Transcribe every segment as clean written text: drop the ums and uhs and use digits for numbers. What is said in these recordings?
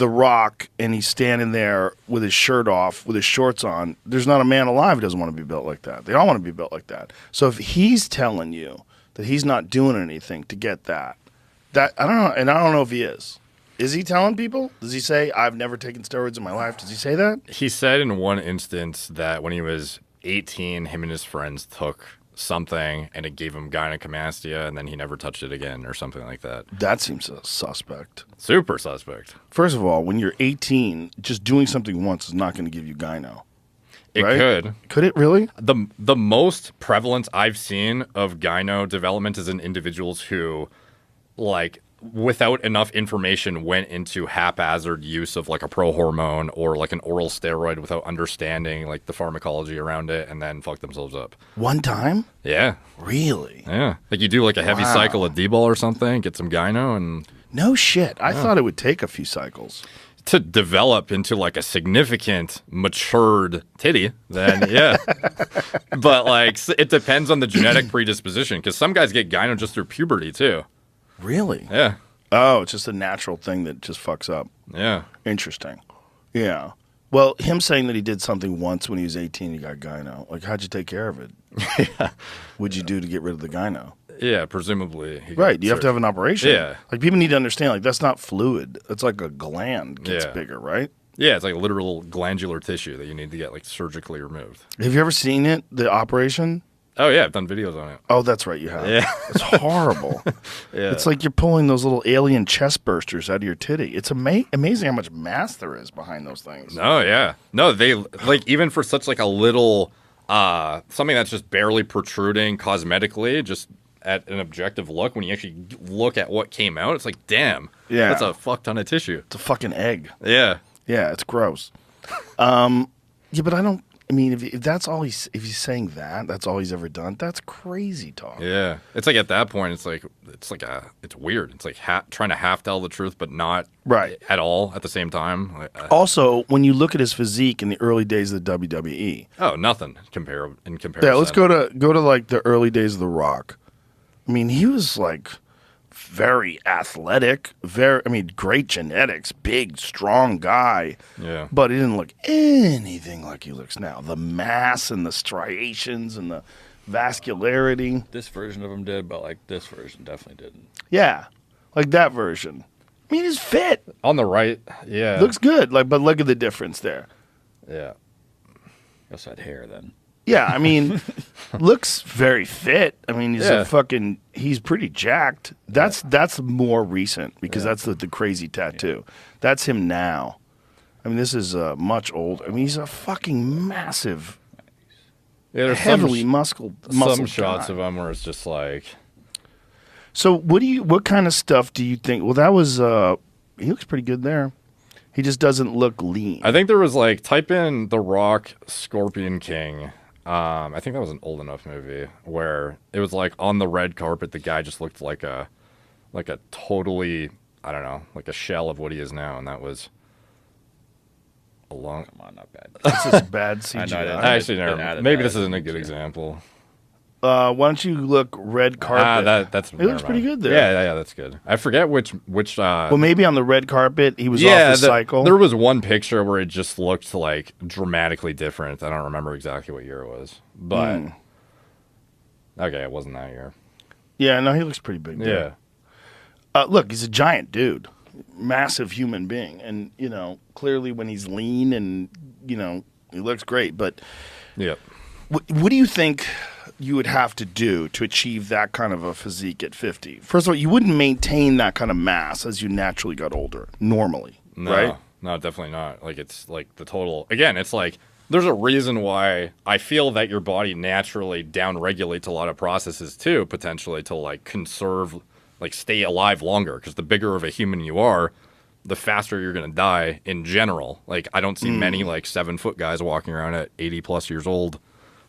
The Rock and he's standing there with his shirt off, with his shorts on, there's not a man alive who doesn't want to be built like that. They all want to be built like that. So if he's telling you that he's not doing anything to get that I don't know, and I don't know if he is. Is he telling people? Does he say, I've never taken steroids in my life? Does he say that? He said in one instance that when he was 18, him and his friends took something and it gave him gynecomastia and then he never touched it again or something like that. That seems suspect. Super suspect. First of all, when you're 18, just doing something once is not going to give you gyno. It right? could. Could it really? The most prevalence I've seen of gyno development is in individuals who, like, without enough information went into haphazard use of like a pro-hormone or like an oral steroid without understanding like the pharmacology around it and then fuck themselves up. One time? Yeah. Really? Yeah. Like you do like a heavy cycle of D-ball or something, get some gyno and... No shit. I thought it would take a few cycles. To develop into like a significant matured titty, then yeah. But like it depends on the genetic predisposition because some guys get gyno just through puberty too. Really? Yeah. Oh, it's just a natural thing that just fucks up. Yeah. Interesting. Yeah. Well, him saying that he did something once when he was 18, he got gyno. Like, how'd you take care of it? Yeah. What'd you do to get rid of the gyno? Yeah, presumably. Right. You have to have an operation. Yeah. Like, people need to understand, like, that's not fluid. It's like a gland gets bigger, right? Yeah, it's like literal glandular tissue that you need to get, like, surgically removed. Have you ever seen it, the operation? Oh, yeah, I've done videos on it. Oh, that's right, you have. Yeah. It's horrible. Yeah. It's like you're pulling those little alien chest bursters out of your titty. It's amazing how much mass there is behind those things. No, yeah. No, they, like, even for such, like, a little, something that's just barely protruding cosmetically, just at an objective look, when you actually look at what came out, it's like, damn. Yeah. That's a fuck ton of tissue. It's a fucking egg. Yeah. Yeah, it's gross. Yeah, but I mean, if that's all if he's saying that's all he's ever done, that's crazy talk. Yeah. It's like at that point, it's weird. It's like trying to half tell the truth, but not at all at the same time. Also, when you look at his physique in the early days of the WWE. Oh, nothing in comparison. Yeah, let's go to like the early days of The Rock. I mean, he was like very athletic, great genetics, big, strong guy. Yeah. But he didn't look anything like he looks now. The mass and the striations and the vascularity. This version of him did, but like this version definitely didn't. Yeah, like that version. I mean, he's fit. On the right, yeah. Looks good, but look at the difference there. Yeah. He also had hair then. Yeah, I mean, looks very fit. I mean, he's pretty jacked. That's more recent because that's the crazy tattoo. Yeah. That's him now. I mean, this is much older. I mean, he's a fucking massive, heavily muscle some shots guy. of him where it's just like. So what kind of stuff do you think? Well, that was he looks pretty good there. He just doesn't look lean. I think there was like type in The Rock Scorpion King. I think that was an old enough movie where it was like on the red carpet, the guy just looked like a totally, I don't know, like a shell of what he is now. And that was a long... Come on, not bad. This is bad CGI. Actually, maybe this isn't a good example. Why don't you look red carpet? It looks pretty good there. Yeah, that's good. I forget which. Well, maybe on the red carpet he was off the cycle. There was one picture where it just looked like dramatically different. I don't remember exactly what year it was, but okay, it wasn't that year. Yeah, no, he looks pretty big. Yeah. Look, he's a giant dude, massive human being, and clearly when he's lean and he looks great. But yeah, what do you think you would have to do to achieve that kind of a physique at 50? First of all, you wouldn't maintain that kind of mass as you naturally got older, normally, right? No, definitely not. Like, it's like the total... Again, it's like, there's a reason why I feel that your body naturally down-regulates a lot of processes, too, potentially, to, like, conserve, like, stay alive longer. Because the bigger of a human you are, the faster you're going to die in general. Like, I don't see many, like, 7-foot guys walking around at 80-plus years old.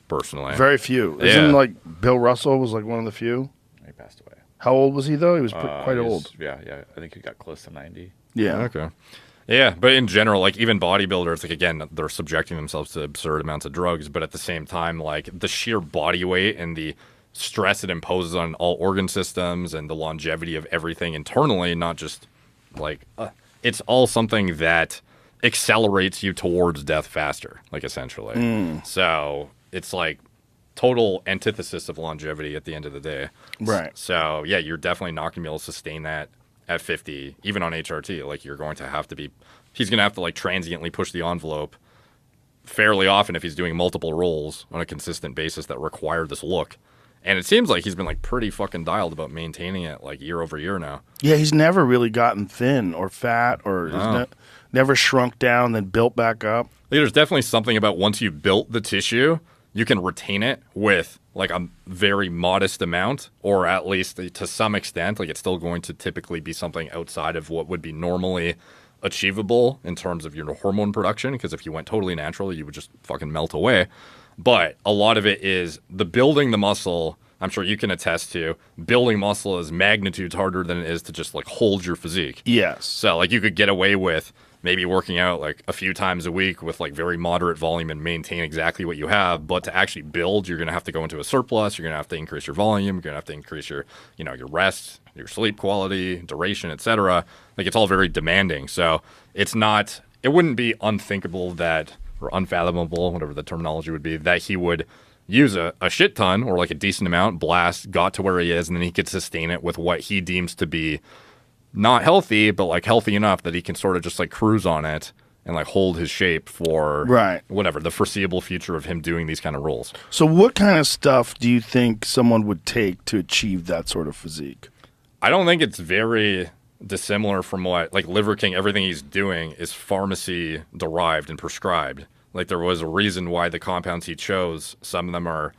Personally, very few. Isn't like Bill Russell was like one of the few? He passed away. How old was he though? He was quite old. Yeah. I think he got close to 90. Yeah. Okay. Yeah, but in general, like even bodybuilders, like again, they're subjecting themselves to absurd amounts of drugs, but at the same time, like the sheer body weight and the stress it imposes on all organ systems and the longevity of everything internally, not just like it's all something that accelerates you towards death faster, like essentially. So it's like total antithesis of longevity at the end of the day. Right. So yeah, you're definitely not going to be able to sustain that at 50, even on HRT. Like you're going to have to be, he's going to have to like transiently push the envelope fairly often if he's doing multiple rolls on a consistent basis that require this look. And it seems like he's been like pretty fucking dialed about maintaining it like year over year now. Yeah, he's never really gotten thin or fat or never shrunk down then built back up. Like, there's definitely something about once you've built the tissue, you can retain it with like a very modest amount, or at least to some extent. Like it's still going to typically be something outside of what would be normally achievable in terms of your hormone production, because if you went totally natural, you would just fucking melt away. But a lot of it is the building the muscle. I'm sure you can attest to building muscle is magnitudes harder than it is to just like hold your physique. Yes. So like you could get away with maybe working out like a few times a week with like very moderate volume and maintain exactly what you have. But to actually build, you're going to have to go into a surplus. You're going to have to increase your volume. You're going to have to increase your, you know, your rest, your sleep quality, duration, etc. Like it's all very demanding. So it wouldn't be unthinkable that, or unfathomable, whatever the terminology would be, that he would use a shit ton or like a decent amount, blast, got to where he is, and then he could sustain it with what he deems to be not healthy, but like healthy enough that he can sort of just like cruise on it and like hold his shape for whatever, the foreseeable future of him doing these kind of rolls. So what kind of stuff do you think someone would take to achieve that sort of physique? I don't think it's very dissimilar from what, like Liver King, everything he's doing is pharmacy derived and prescribed. Like there was a reason why the compounds he chose, some of them are,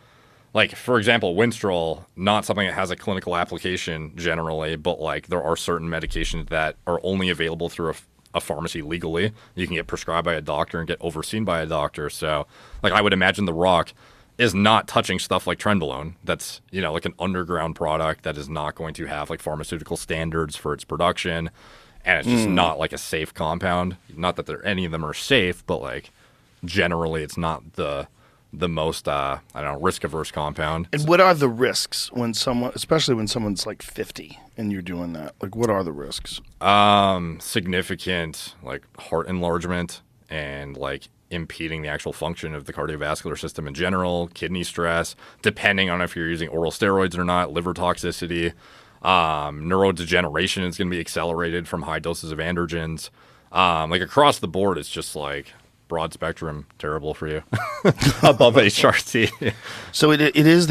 like, for example, Winstrol, not something that has a clinical application generally, but like there are certain medications that are only available through a pharmacy legally. You can get prescribed by a doctor and get overseen by a doctor. So like I would imagine The Rock is not touching stuff like Trenbolone. That's, you know, like an underground product that is not going to have like pharmaceutical standards for its production. And it's just not like a safe compound. Not that any of them are safe, but like generally it's not the most, I don't know, risk-averse compound. And what are the risks when someone, especially when someone's like 50 and you're doing that? Like what are the risks? Significant like heart enlargement and like impeding the actual function of the cardiovascular system in general, kidney stress, depending on if you're using oral steroids or not, liver toxicity, neurodegeneration is going to be accelerated from high doses of androgens. Like across the board, it's just like broad spectrum, terrible for you above HRT. So it is that